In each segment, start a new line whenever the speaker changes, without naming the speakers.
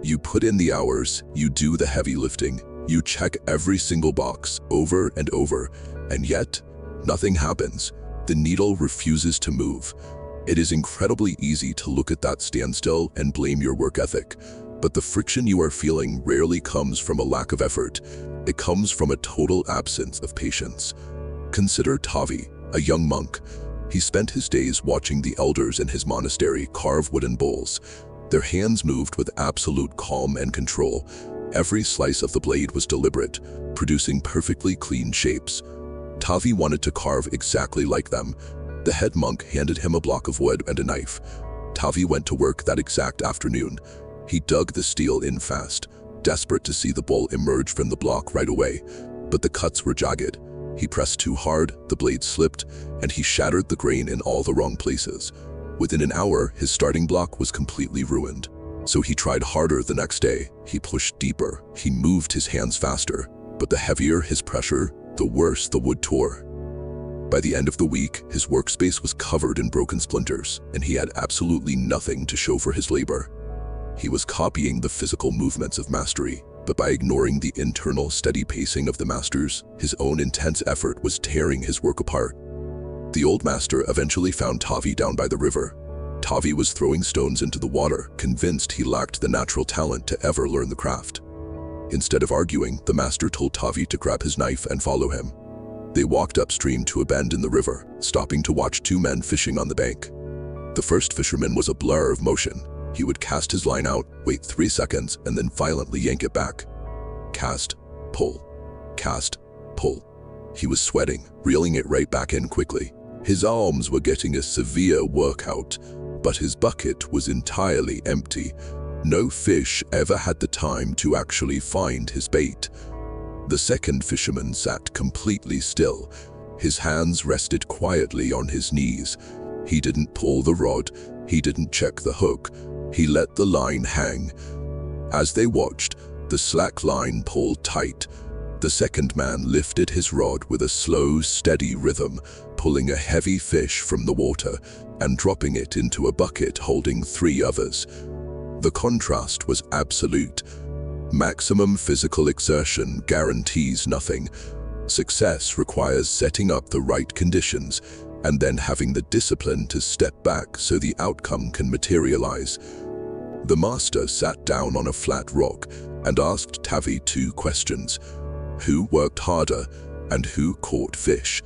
You put in the hours, you do the heavy lifting, you check every single box over and over, and yet, nothing happens. The needle refuses to move. It is incredibly easy to look at that standstill and blame your work ethic, but the friction you are feeling rarely comes from a lack of effort. It comes from a total absence of patience. Consider Tavi, a young monk. He spent his days watching the elders in his monastery carve wooden bowls. Their hands moved with absolute calm and control. Every slice of the blade was deliberate, producing perfectly clean shapes. Tavi wanted to carve exactly like them. The head monk handed him a block of wood and a knife. Tavi went to work that exact afternoon. He dug the steel in fast, desperate to see the bowl emerge from the block right away. But the cuts were jagged. He pressed too hard, the blade slipped, and he shattered the grain in all the wrong places. Within an hour, his starting block was completely ruined. So he tried harder the next day. He pushed deeper. He moved his hands faster. But the heavier his pressure, the worse the wood tore. By the end of the week, his workspace was covered in broken splinters, and he had absolutely nothing to show for his labor. He was copying the physical movements of mastery, but by ignoring the internal steady pacing of the masters, his own intense effort was tearing his work apart. The old master eventually found Tavi down by the river. Tavi was throwing stones into the water, convinced he lacked the natural talent to ever learn the craft. Instead of arguing, the master told Tavi to grab his knife and follow him. They walked upstream to a bend in the river, stopping to watch two men fishing on the bank. The first fisherman was a blur of motion. He would cast his line out, wait 3 seconds, and then violently yank it back. Cast, pull, cast, pull. He was sweating, reeling it right back in quickly. His arms were getting a severe workout, but his bucket was entirely empty. No fish ever had the time to actually find his bait. The second fisherman sat completely still. His hands rested quietly on his knees. He didn't pull the rod. He didn't check the hook. He let the line hang. As they watched, the slack line pulled tight. The second man lifted his rod with a slow, steady rhythm, pulling a heavy fish from the water and dropping it into a bucket holding 3 others. The contrast was absolute. Maximum physical exertion guarantees nothing. Success requires setting up the right conditions and then having the discipline to step back so the outcome can materialize. The master sat down on a flat rock and asked Tavi 2 questions. Who worked harder and who caught fish?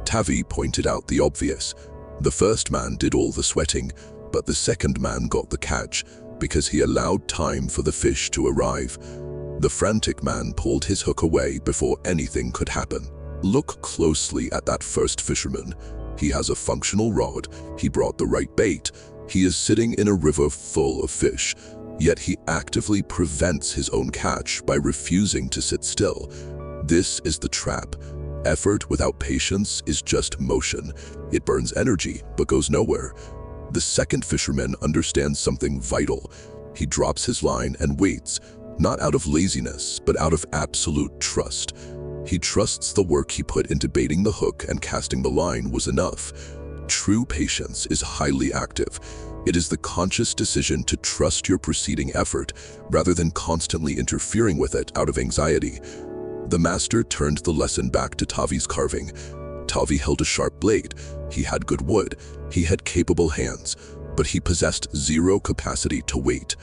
Tavi pointed out the obvious. The first man did all the sweating, but the second man got the catch because he allowed time for the fish to arrive. The frantic man pulled his hook away before anything could happen. Look closely at that first fisherman. He has a functional rod. He brought the right bait. He is sitting in a river full of fish, yet he actively prevents his own catch by refusing to sit still. This is the trap. Effort without patience is just motion. It burns energy, but goes nowhere. The second fisherman understands something vital. He drops his line and waits, not out of laziness, but out of absolute trust. He trusts the work he put into baiting the hook and casting the line was enough. True patience is highly active. It is the conscious decision to trust your preceding effort rather than constantly interfering with it out of anxiety. The master turned the lesson back to Tavi's carving. Tavi held a sharp blade. He had good wood. He had capable hands, but he possessed zero capacity to wait.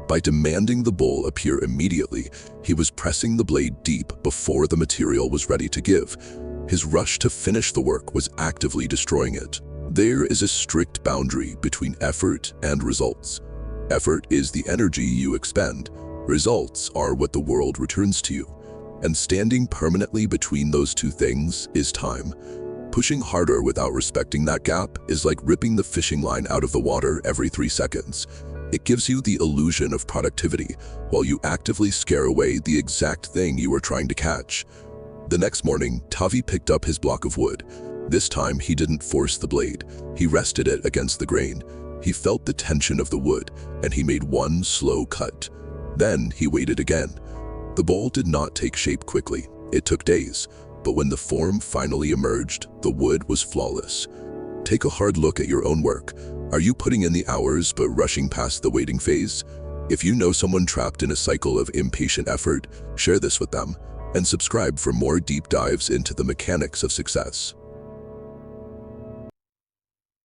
By demanding the bowl appear immediately, he was pressing the blade deep before the material was ready to give. His rush to finish the work was actively destroying it. There is a strict boundary between effort and results. Effort is the energy you expend. Results are what the world returns to you. And standing permanently between those two things is time. Pushing harder without respecting that gap is like ripping the fishing line out of the water every 3 seconds. It gives you the illusion of productivity, while you actively scare away the exact thing you were trying to catch. The next morning, Tavi picked up his block of wood. This time, he didn't force the blade. He rested it against the grain. He felt the tension of the wood, and he made one slow cut. Then he waited again. The bowl did not take shape quickly. It took days, but when the form finally emerged, the wood was flawless. Take a hard look at your own work. Are you putting in the hours but rushing past the waiting phase? If you know someone trapped in a cycle of impatient effort, share this with them and subscribe for more deep dives into the mechanics of success.